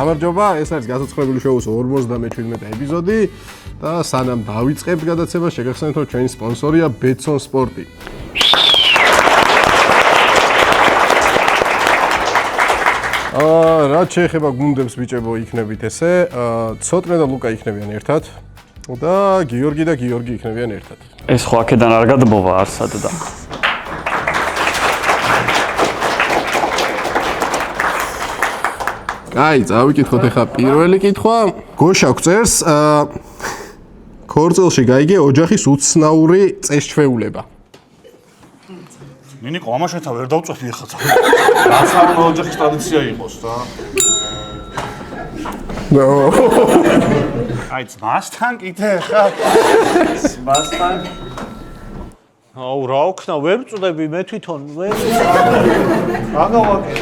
გამარჯობა, ეს არის გასაცხრებული შოუს 57 ეპიზოდი და სანამ დავიწყებთ გადაცემას, შეგახსენებთ, რომ ჩვენი სპონსორია Betson Sport-ი. რაც შეეხება გუნდებს ბიჭებო, იქნებით ესე, ცოტნე და ლუკა იქნებიან ერთად და გიორგი იქნებიან ერთად. ეს ხო აქედან არ გადმოვა არსად და აი, წავიკითხოთ ახლა პირველი კითხვა. გოშა გწერს, ქორწილში გაიგე ოჯახის უცნაური წესჩვეულება. ნინიკო, ამაშეთა ვერ დავწვევი ახლა. რაც არ უნდა ოჯახის ტრადიცია იყოს რა. აი, ძმასთან კიდე ხა. ძმასთან. აუ, რა ოქნა, ვერ წვდები მე თვითონ, ვერ. აგავაკე.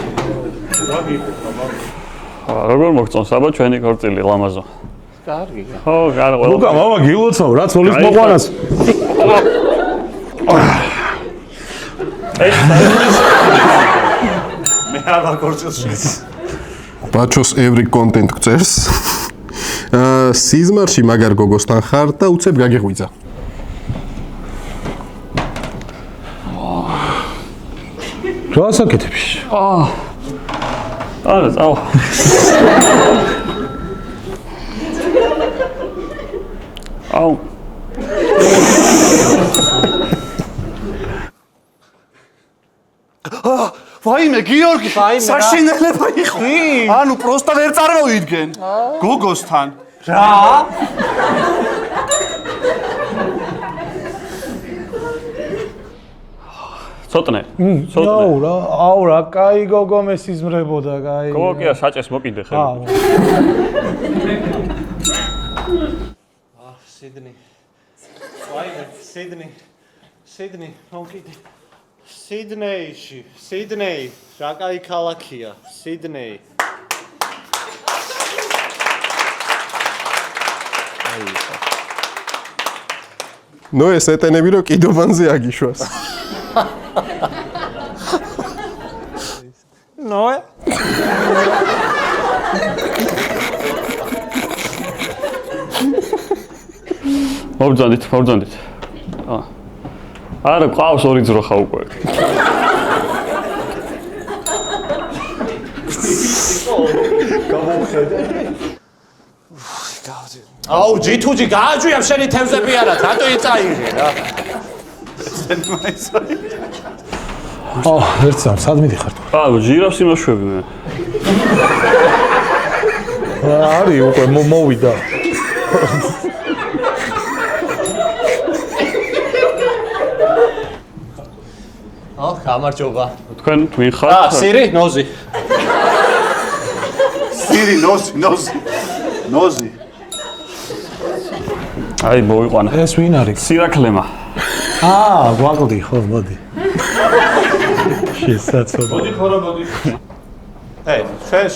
როგორ მოგწონს აბა ჩვენი ქორწილი ლამაზო? კარგი. ხო, კარგი. ლუკა, მამა გილოცავ, რაც ოლის მოყვანას. მე აღარ ქორწილში. ბაჩოს every content გწერს. სიზმარში მაგარ გოგოსთან ხარ და უცებ გაგეღვიძა. რა საკეთებში? არა, წავა. აუ. ვაიმე, გიორგი, ვაიმე, რა? საშინელება იყო. ანუ პროსტა ვერ წარმოვიდგენ. გოგოსთან. რა? ცოტნე. აუ რა, კაი გოგო მესიზმრებოდა, კაი. გოგო კი საჭეს მოკიდე ხელი. სიდნი. ვაიმე, სიდნი, მომკიდე. სიდნეი, რა კაი ქალაქია, სიდნეი. ნუ ეს ეტენები რომ კიდობანზე აგიშვას. ნოე? მობრძანდით. არა, ყავს ორი ძროხა უკვე. აუ, ჯითუჯი გააჯვია შენი თევზები არა, რატო იწაიღე რა? ერთ სამ, სად მიდიხარ? ჟირაფს იმაშვები მე. არის უკვე მოვიდა. გამარჯობა. თქვენ თქვენ ხართ? სირი, ნოზი. სირი, ნოზი. აი, მოვიყვანა. ეს ვინ არის? სირაკლემა. გვაკლდი, ხო, მოდი. შესაძლოა. მოდი.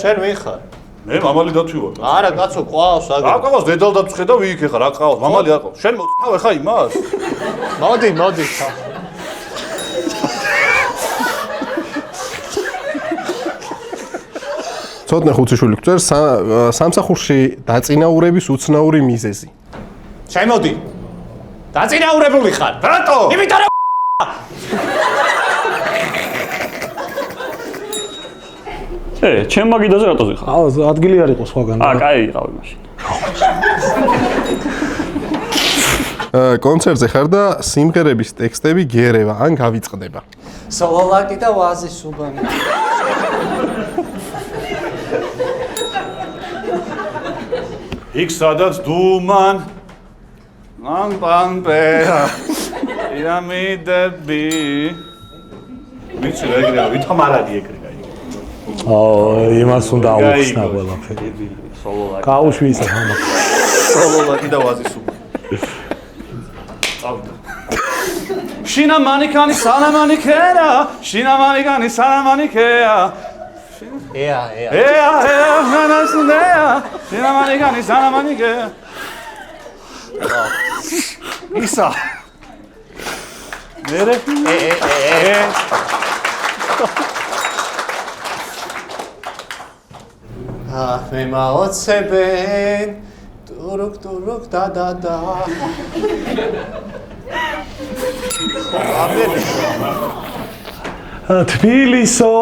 შენ ვინ ხარ? მე მამალი დათვი ვარ. არა, კაცო, ყავს აგ. რა ყავს დედალ დათვი და ვიქე ხარ, რა ყავს? მამალი არ ყავს. შენ მოწავ ხა იმას? მოდი. ცოტნე ხუციშვილი გწერს, სამსახურში დაწინაურების უცნაური მიზეზი. შემოდი. დაწინაურებული ხარ. რატო? იმიტომ რომ ჩემ მაგიდაზე რატო ზიხარ? ადგილი არ იყო სხვაგან. კაი იყავი მაშინ. კონცერტზე ხარ და სიმღერების ტექსტები გერევა ან გავიწყდება. სოლოლაკი და ვაზი სუბანი. იქ სადაც დუმან პამპერა ირამიდები ვიცი რა ეგრეა ვითომ არადი ეგრეა იმას უნდა აუხსნა ყველაფერი. სოლოლაკი. გაუშვისა ხამა. სოლოლაკი და ვაზი სუბანი. წავიდა. შინამანიკანი სანამანიკერა შინამანიკანი სანამანიკეა ეა ნანასუნეა შინამანიკანი სანამანიკეა ისა მერე მე მაოცებენ ტურუკ და თბილისო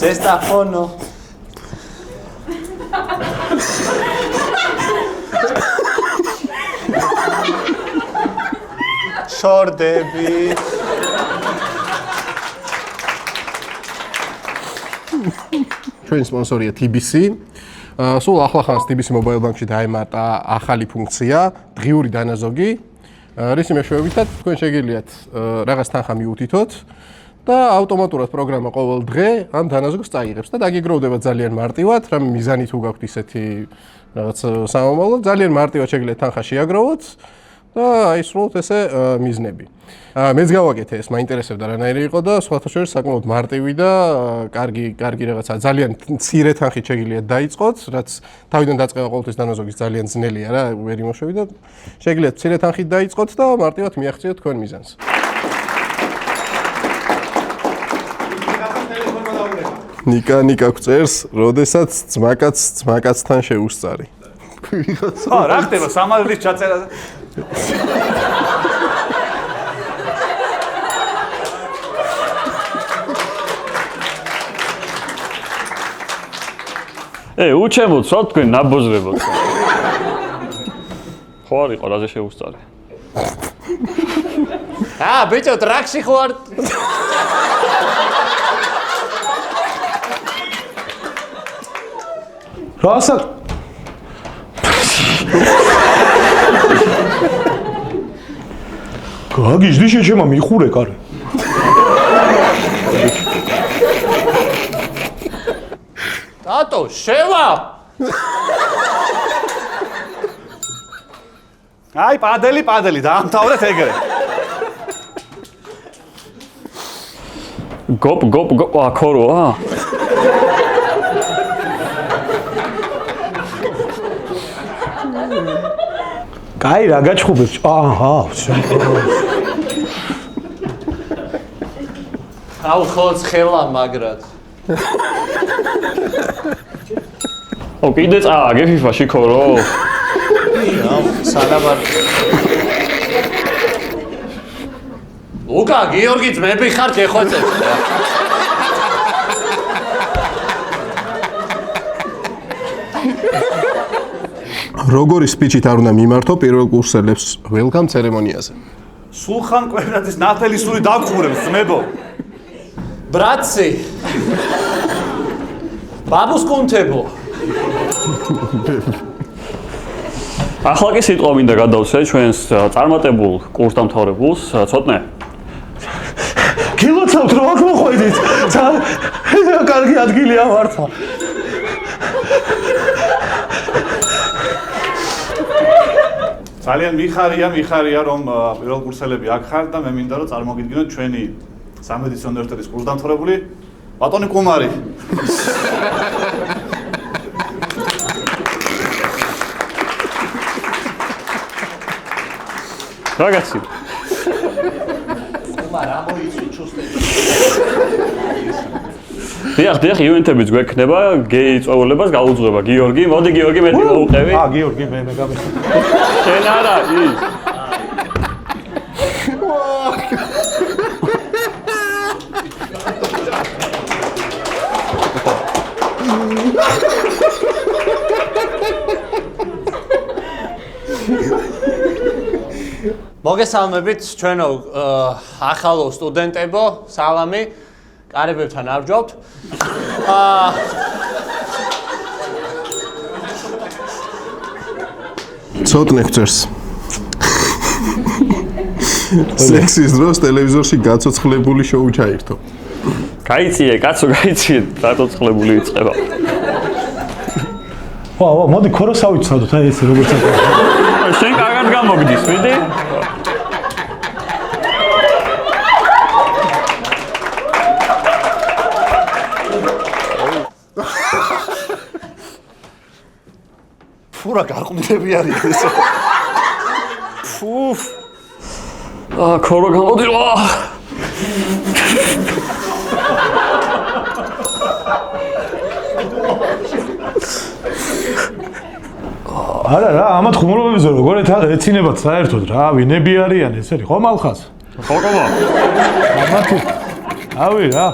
Sestafono. Shordebi. ჩვენი სპონსორია TBC. სულ ახლახანს TBC Mobile Bank-ში დაემატა ახალი ფუნქცია, დღიური დანაზოგი. რისი მეშვეობითაც თქვენ შეგიძლიათ რაღაც თანხა მიუთითოთ და ავტომატურად პროგრამა ყოველ დღე ამ დანაზოგს წაიღებს და დაგიგროვდება ძალიან მარტივად, რამე მიზანი თუ გაქვთ ისეთი რაღაც სამომავლო, ძალიან მარტივად შეგიძლიათ თანხა შეაგროვოთ და აი სრულად ესე მიზნები. მეც გავაკეთე ეს, მაინტერესებდა რანაირი იყო და სხვათა შორის საკმაოდ მარტივი და კარგი რაღაცა, ძალიან მცირე თანხით შეგიძლიათ დაიწყოთ, რაც თავიდან დაწყება ყოველთვის დანაზოგის ძალიან ძნელია რა, ვერ იმოშვები და შეგიძლიათ მცირე თანხით დაიწყოთ და მარტივად მიაღწიოთ თქვენ მიზანს. ნიკა გვწერს, როდესაც ძმაკაცთან შეუსწარი. რა ხდება სამადლის ჩაწერაზე? უჩემოთ, სულ თქვენ ნაბოზრებოთ. ხო არ იყო რაზე შეუსწარი. ბიჭო, ტრაქში ხوار. რასა გაგიჟდი შეჩემა მიხურე კარი ტატო შევა აი პადელი დაამთავრეთ ეგრე გოპ აქოროა კაი რა გაჩხუბებს აჰა აუ ხოც ხელა მაგრად კიდე წააგე FIFA-ში ქორო სალამარ ლუკა გიორგი ძმები ხართ ეხვეწებს როგორი სპიჩით არ უნდა მიმართო პირველ კურსელებს welcome ცერემონიაზე? სულხან კვერნაძის ნათელი სული დაგხურებს ძმებო ბრატსი ბაბუს კუნთებო ახლა კი სიტყვა მინდა გადავცე ჩვენს წარმატებულ კურსდამთავრებულს ცოტნე გილოცავთ რომ აქ მოხვედით კარგი ადგილია მართლა ძალიან მიხარია რომ პირველ კურსელები აქ ხართ და მე მინდა რომ წარმოგიდგინოთ ჩვენი სამედიცინო უნივერსიტეტის კურსდამთავრებული ბატონი კუმარი რაგაცი კუმარა მოიცი ჩუსტები დიახ ივენთებიც გვექნება გეიწვეულებას გაუძღვება გიორგი მოდი გიორგი მეტი მოუყევი გიორგი მე გამიხდი შენ არა ის მოგესალმებით ჩვენო ახალო სტუდენტებო სალამი კარებებთან არჯობთ ცოტნე გვწერს სექსის დროს ტელევიზორში გაცოცხლებული შოუ ჩაირთო გაიწიე კაცო გაიწიე გაცოცხლებული იწყება ვა მოდი ქოროს ავიცადოთ აი ეს როგორც შენ კარგად გამოგდის ვიდი ფურა გარყვნილები არის ეს ქორო გამოდილა. არა რა, ამათ ხუმრობებზე როგორ ეცინებათ საერთოდ რა, ვინები არიან ესენი, ხო მალხას? ხოკომა. ამათი. ავი რა.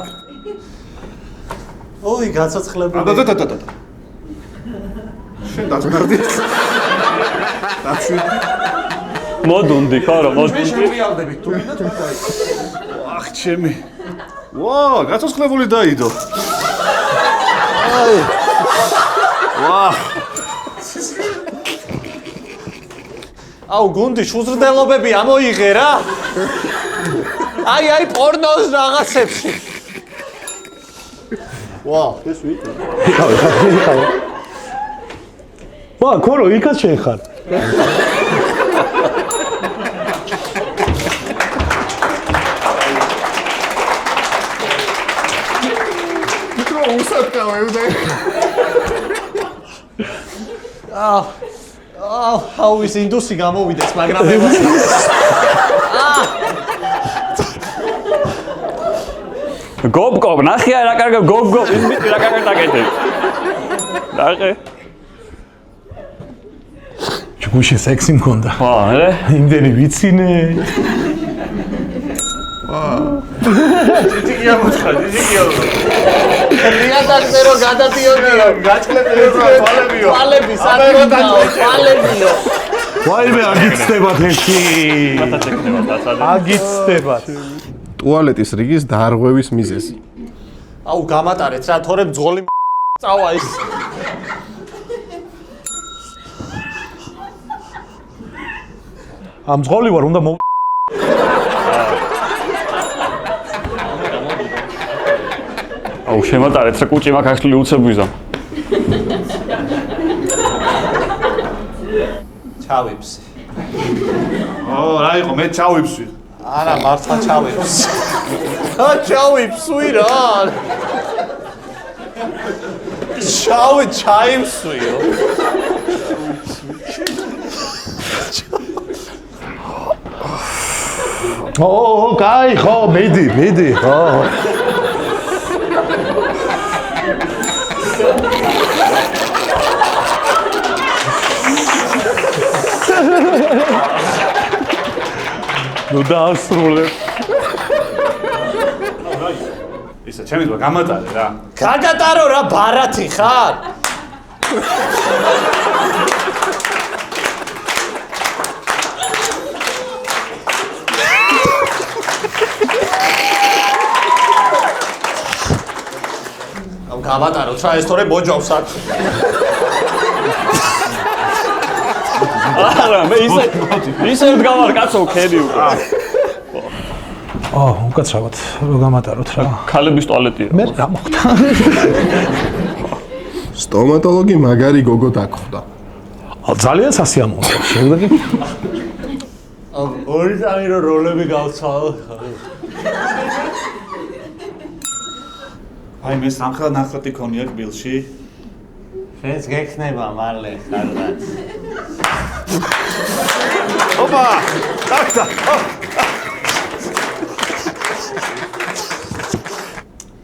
ოი, გაცოცხლებული. და. შენ დაწნარდი. მოდუნდი, ხარო, მოდუნდი. შევიალდებით, თუ მინდა თუ დაი. ახ, ჩემი. ვა, გაცოცხლებული დაიდო. ვა. აუ, გუნდი, შუზრდელობები ამოიღე რა. აი, პორნოს რაღაცებში. ვა, ეს ვიტო. ვა, ქორო, იქაც შეხარ. აუ, ის ინდუსი გამოვიდეს, მაგრამ ეხლა გობ, ნახია რა კარგა გობ, იმითი რა კარგა დაკეთებ. დაყე. ჯგუში სექსი მქონდა. ხა, მე? იმდენი ვიცინე. ჯიჯიგია მოცხა, ჯიჯიგია. რეალდაკტერო გადადიოდიო, გაჭლები თვალებიო. თვალები საკუთაო, თვალებიო. ვაიმე, აგიცდებათ ერთი. მათაცეკდება დაცადე. აგიცდებათ. ტუალეტის რიგის დაარღვევის მიზეზი. აუ, გამატარეთ რა, თორემ ძღოლი წავა ის. ამ ძღოლი ვარ, უნდა აუ, შემატარეთ რა კუჭი მაქვს ახალი უცებუიზა. ჩავიფსი. რა იყო, მე ჩავიფსვი. არა, მართლა ჩავიფსი. ჩავიფსვი რა. ჩაიმსვიო. ო, კაი, ხო, მიდი, ხო. ნუ დაასრულებ. ისა, ჩემი ძმა გამატარე რა. გაგატარო რა ბარათი ხარ? აუ, გავატაროთ რა, ეს თორე მოჯავს აქ. არა, მე ისე ვდგავარ კაცო ქედი უკვე. უკაცრავად, რო გამატაროთ რა. ქალების ტუალეტია. მე რა მოხდა? სტომატოლოგი მაგარი გოგო დაგხვდა. ძალიან სასიამოვნოა. შეგვიდი. ორი წამი რო როლები გავცვალო. აი, მე სამხრეთ ნახრეთი ქონია კბილში. შენც გექნება მალე ხარდაც. ოპა! დაგდა.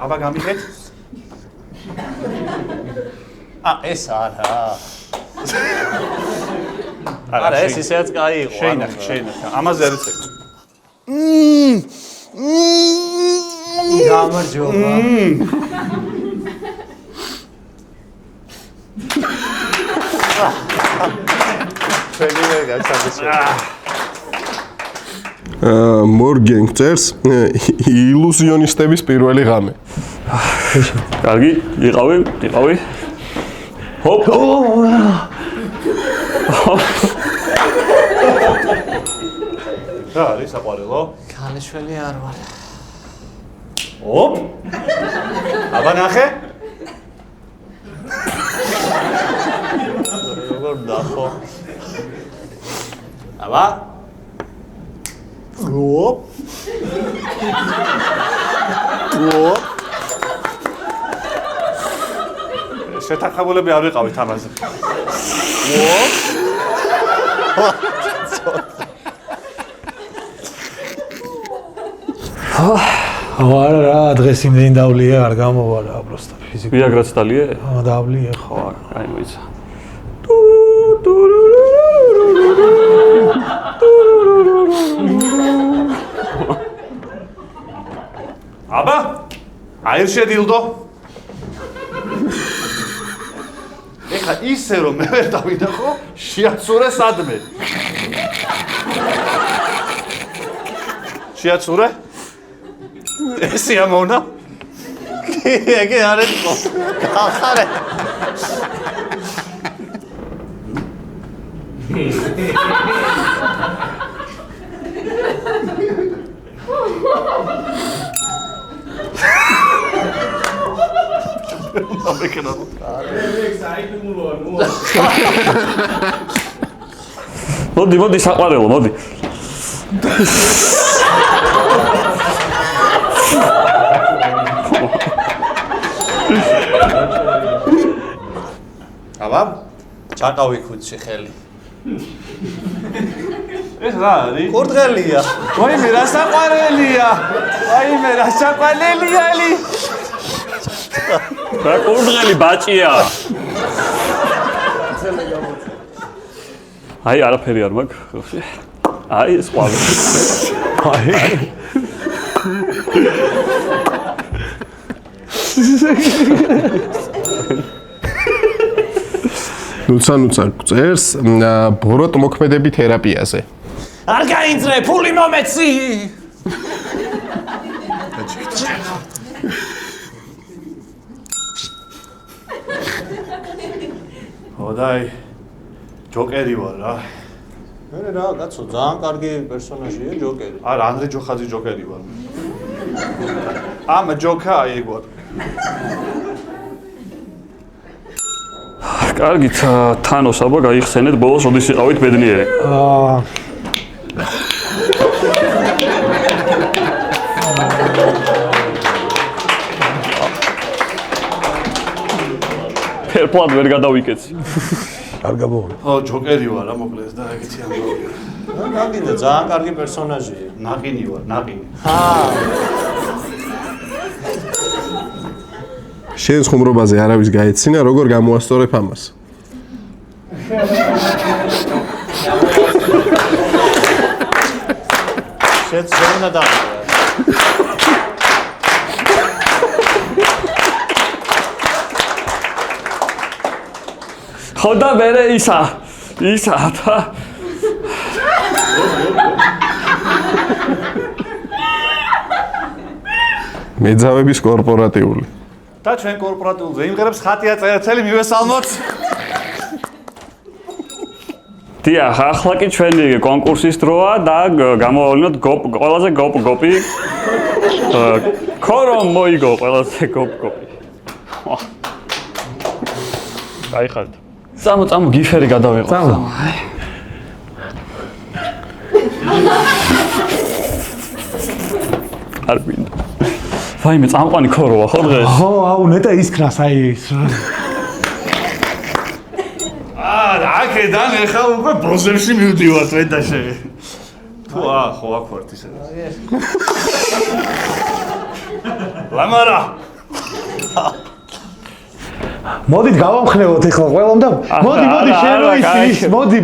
აბა გამიხეთ? ეს არა. არა, ეს ისეც კაი იყო. შეინახე. ამაზე არ იცი. გამარჯობა. შეგიძლია გასაგებია. მორგენ წერს ილუზიონისტების პირველი ღამე. კარგი, იყავი. ჰოპ. რა არის საყვარელო? ქალიშვილი არ ვარ. ოპ! აბა ნახე? როგორ დახო? აბა? ოპ! შეთანხმებულები არ ვიყავით ამაზე. არა რა, დღეს იმდენი დავლია, არ გამოვა რა, просто ფიზიკა. ვიაგრაც დალიე? დავლია ხო. აი მოიცა. აბა, აირშე დილდო. ეხა ისე რომ მე ვერ დავიდა ხო, შეაცურე სადმე. შეაცურე? ესია მონა? ეგე არ ეთქო. ახარე. მოდი საყვარელო, მოდი. აბა, ჩაყავი ქუდში ხელი. ეს რა არის? კურდღელია. ვაიმე რა საყვარელია. ვაიმე რა საყვარელია ელი. რა კურდღელი ბაჭია. აი არაფერი არ მაქვს. აი ეს ყვავი. ნუცა წერს ბოროტ მოქმედები თერაპიაზე. არ გაინძრე, ფული მომეცი. ოდაი ჯოკერი ვარ რა. მე რა, კაცო, ძალიან კარგი პერსონაჟია ჯოკერი. არა, ანდრე ჯოხაძე ჯოკერი ვარ. ამ ჯოკა ეგ ვარ. კარგით, თანოს აბა გაიხსენეთ ბოლოს როდის იყავით ბედნიერი. ფერფლად ვერ გადავიკეცი. არ გამოვიდა. ო, ჯოკერი ვარ რა მოკლედ და ეგეთი ამბავია. ნაგინდა, ძალიან კარგი პერსონაჟია. ნაყინი ვარ, ნაყინი. შენს ხუმრობაზე არავის გაეცინა, როგორ გამოასწორებ ამას? შეცდომა და ხოდა მერე ისა და მეძავების კორპორატიული. და ჩვენ კორპორატიულზე იმღერებს ხატი აწერეთელი მივესალმოთ. დიახ, ახლა კი ჩვენი კონკურსის დროა და გამოვავლინოთ ყველაზე გოპი. ქორომ მოიგო ყველაზე გოპი. გაიხარეთ. წამო გიფერი გადავიღო. წამო. არ მინდა. ვაიმე, წამყვანი ქოროა ხო დღეს? ხო, აუ ნეტა ისქრას აი ის. აქედან ეხა უკვე ბოზებში მივდივართ ვედაშე. თუ ხო აქ ვართ ისე. ლამარა. მოდით გავამხნევოთ ახლა ყველამ და მოდი შენ რო ის მოდი.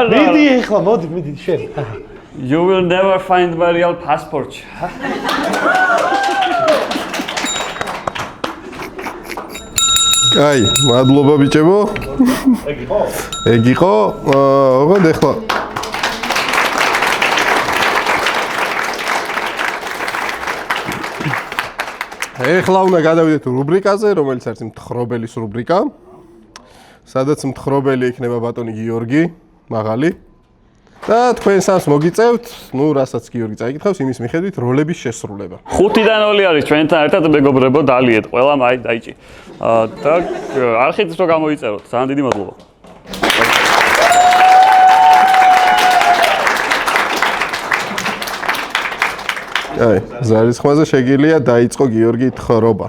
მიდი ახლა მოდი შენ. You will never find my real passport. კაი, მადლობა ბიჭებო. ეგ იყო. ოღონდ ახლა ეხლა უნდა გადავიდეთ რუბრიკაზე, რომელიც არის მთხრობელის რუბრიკა. სადაც მთხრობელი იქნება ბატონი გიორგი მაღალი. და თქვენ სამს მოგიწევთ, რასაც გიორგი წაიკითხავს, იმის მიხედვით როლების შესრულება. 5-დან 2 არის ჩვენთან ერთად მეგობრებო, დალიეთ ყველა დაიჭი. და არხით რო გამოიწეროთ. ძალიან დიდი მადლობა. აი, ზარისხმაზე შეგიძლია დაიწყო გიორგი თხრობა.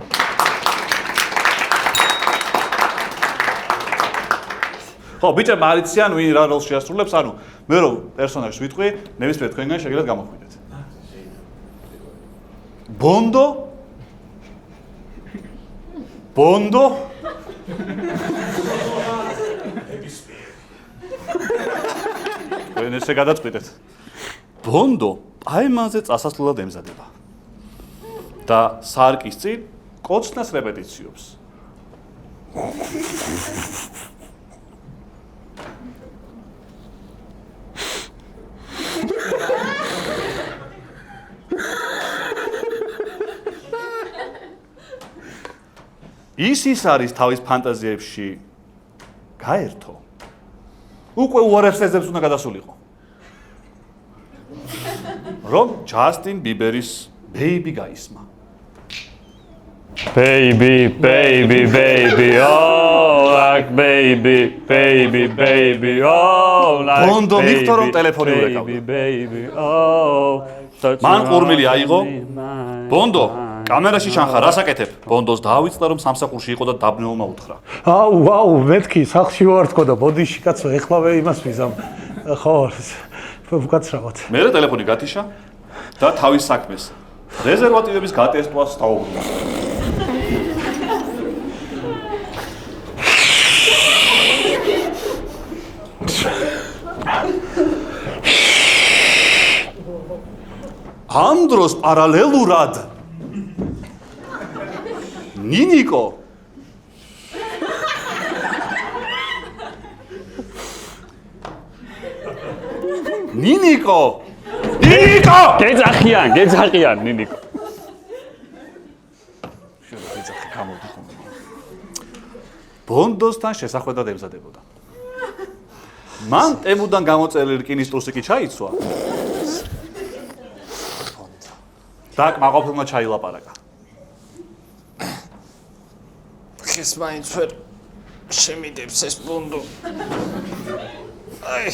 ხო, ბიჭებმა არ იციან ვინ რა როლს შეასრულებს, ანუ მე რომ პერსონაჟს ვიტყვი, ნებისმიერ თქვენგან შეგიძლიათ გამოხვიდეთ. ბონდო ბონდო ვენ ესე გადაწყვიტეთ ბონდო პაემანზე წასასვლელად ემზადება და სარკის წინ კოცნას რეპეტიციობს ის არის თავის ფანტაზიებში გაერთო. უკვე უარებს ეძებს უნდა გადასულიყო. რომ ჯასტინ ბიბერის ბეიბი გაისმა. Baby, baby, baby, oh, like baby, baby, baby, oh, like ბონდო მიხდო რომ ტელეფონი ურეკავდა. baby, oh. მან ყურმილი აიღო. ბონდო კამერაში ჩანხა, რას აკეთებ? ბონდოს დაავიწყდა რომ სამსახურში იყო და დაბნეულმა უთხრა. აუ, მეთქი, სახლში ვარ თქო და ბოდიში კაცო, ეხლავე იმას ვიზამ. ხო, ვკაცრავად. მე ტელეფონი გათიშა და თავის საქმეს რეზერვატივების გატესტვას დაუბრუნდა. ამ დროს პარალელურად ნინიკო გეძახიან ნინიკო ბონდოსთან შესახვედრად ემზადებოდა მან ტემუდან გამოწერილი რკინის ტრუსიკი ჩაიცვა და კმაყოფილმა ჩაილაპარაკა ხეს მაინც ვერ შემიდებს ეს ბონდო. აი,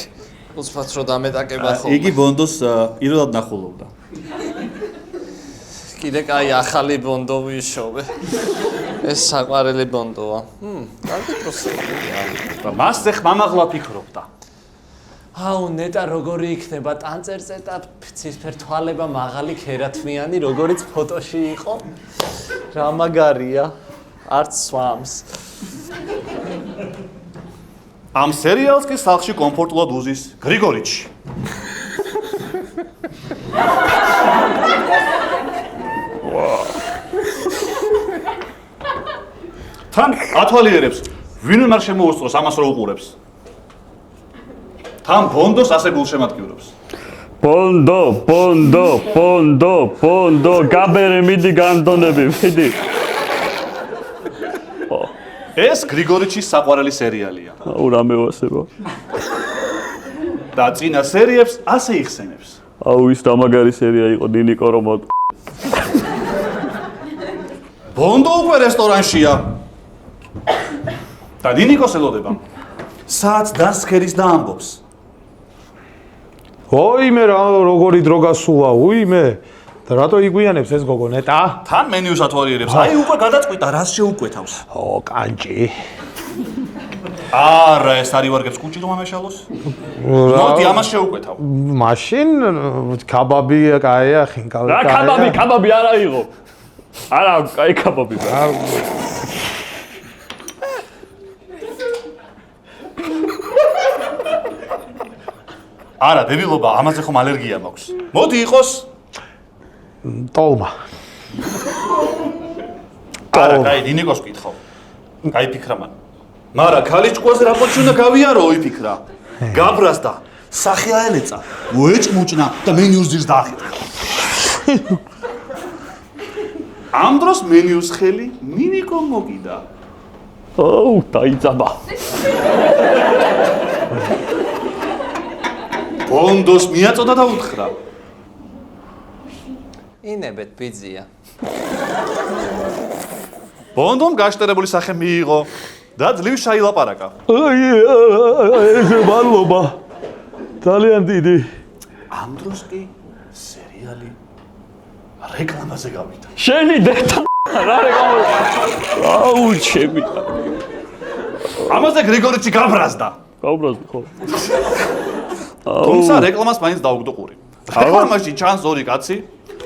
უცბად რომ დამეტაკება ხოლმე. იგი ბონდოს პირველად ნახულობდა. კიდე კაი ახალი ბონდო ვიშოვე. ეს საყვარელი ბონდოა. კარგი პროცესია. და მასზე ხმამაღლა ფიქრობდა. აუ, ნეტა როგორი იქნება ტანწერწეტა ცისფერ თვალება მაღალი ქერათმიანი, როგორიც ფოტოში იყო. რა მაგარია. არც სვამს. ამ სერიალს კი სახლში კომფორტულად უზის გრიგორიჩი. თან ათვალიერებს, ვინმე არ შემოუსწროს ამას რო უყურებს. თან ბონდოს ასე გულშემატკივრებს. ბონდო, გაბერე მიდი განდონები, მიდი. ეს გრიგორიჩის საყვარელი სერიალია. აუ რა მევასება. და წინა სერიებს ასე იხსენებს. აუ ის რა მაგარი სერია იყო ნინიკო რომ ბონდო უკვე რესტორანშია. და ნინიკოს ელოდება. საათს დასქერის და ამბობს. ოიმე რა როგორი დრო გასულა, უიმე. და რატო იგვიანებს ეს გოგო ნეტა? თან მენიუს ათვალიერებს. აი უკვე გადაწყვიტა რას შეუკვეთავს. ო, კანჭი. არა, ეს არ ივარგებს კუჭი რომ ამეშალოს. მოდი ამას შეუკვეთავ. მაშინ კაბაბი კაია, ხინკალ რა კაბაბი არა იყო. არა, კაი კაბაბი. არა, დებილობა, ამაზე ხომ ალერგია მაქვს. მოდი იყოს ტოლმა. არა, კაი, ნინიკოს ვკითხავ. კაი ფიქრა მან. მარა ქალიჭკუაზე რა პოჩი უნდა გავიარო, იფიქრა. გაბრაზდა, სახე აელეწა, მოეჭმუჭნა და მენიუს ძირს დაახიტა. ამ დროს მენიუს ხელი ნინიკომ მოგიდა. აუ, დაიძაბა. ბონდოს მიაწოდა და უთხრა. ინებეთ ბიძია. ბონდომ გაშტერებული სახე მიიღო და ძლივს ჩაილაპარაკა. მადლობა. ძალიან დიდი. ამ დროს კი სერიალი რეკლამაზე გავიდა. შენი დედა რა რეკლამა. აუ, ჩემი. ამაზე გრიგორიჩი გაბრაზდა. გაუბრაზდი ხო? თუმცა რეკლამას მაინც დაუგდო ყური. რეკლამაში ჩანს ორი კაცი,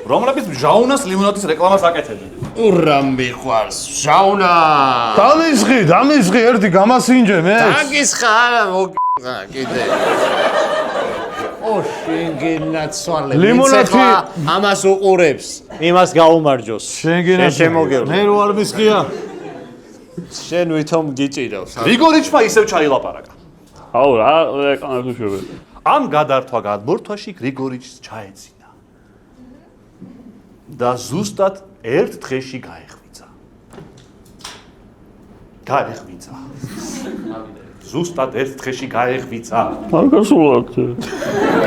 რომლებიც ჟაუნას ლიმონადის რეკლამას აკეთებდნენ. ურა მიყვარს ჟაუნა დამისხი ერთი გამასინჯე მე დაგისხა არა მოგა კიდე შენგენაცვალე ლიმონადი ამას უყურებს იმას გაუმარჯოს შემოგევლო მე რო არ მისხია შენ ვითომ გიჭირავს გრიგორიჩმა ისევ ჩაილაპარაკა. აუ რა ეკანებს უშვებე. ამ გადართვა გადმორთვაში გრიგორიჩს ჩაეცინა და ზუსტად ერთ დღეში გაეღვიძა. ზუსტად ერთ დღეში გაეღვიძა. მაგასულად.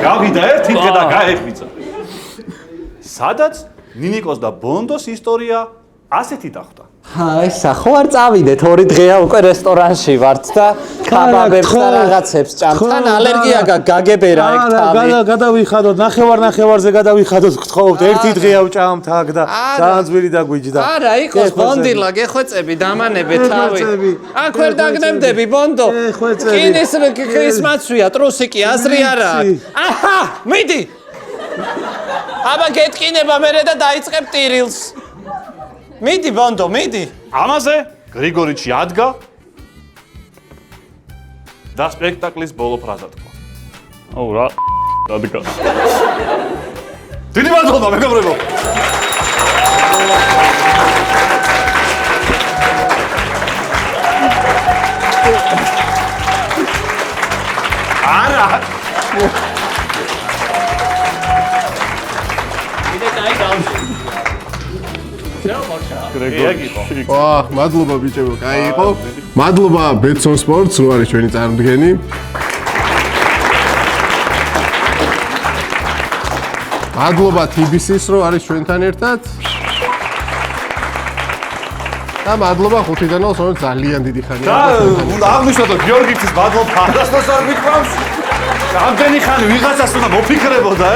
გავიდა ერთი დღე და გაეღვიძა. სადაც ნინიკოს და ბონდოს ისტორია ასეთი დახვდა. აი სახო არ წავიდეთ 2 დღეა უკვე რესტორანში ვართ და ქაბაბებს და რაღაცებს ჭამთ თან ალერგია გაგებერა ეგ თავი გადავიხადოთ ნახევარზე გადავიხადოთ გთხოვთ ერთი დღეა ვჭამთ აქ და ძალიან ძვირი დაგვიჯდა არა იყოს ბონდილა გეხვეწები დამანებე თავი აქ ვერ დაგნებდები ბონდო კინის ის მაცვია ტრუსიკი აზრი არა აჰა მიდი აბა გეტკინება მერე და დაიწყებ ტირილს მიდი ბონდო მიდი ამაზე გრიგორიჩი ადგა და სპექტაკლის ბოლო ფრაზა თქვა. აუ რა დადგა. დიდი მადლობა მეგობრებო. არა მადლობა ბიჭებო, კაი იყო. მადლობა Betson Sports, რო არის ჩვენი წარმოდგენი. მადლობა TBC-ს, რო არის ჩვენთან ერთად. და მადლობა ხუთიდანოს, რომ ძალიან დიდი ხანია. და უნდა აღნიშნოთ, რომ გიორგის მადლობა არასდროს არ მიყვავს. რამდენი ხანი ვიღაცას უნდა მოფიქრებოდა,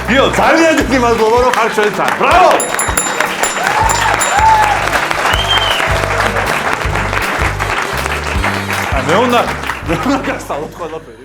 გიო, ძალიან დიდი მადლობა, რომ ხარ ჩვენთან. ბრავო! მე უნდა გასწავლოთ ყველაფერი.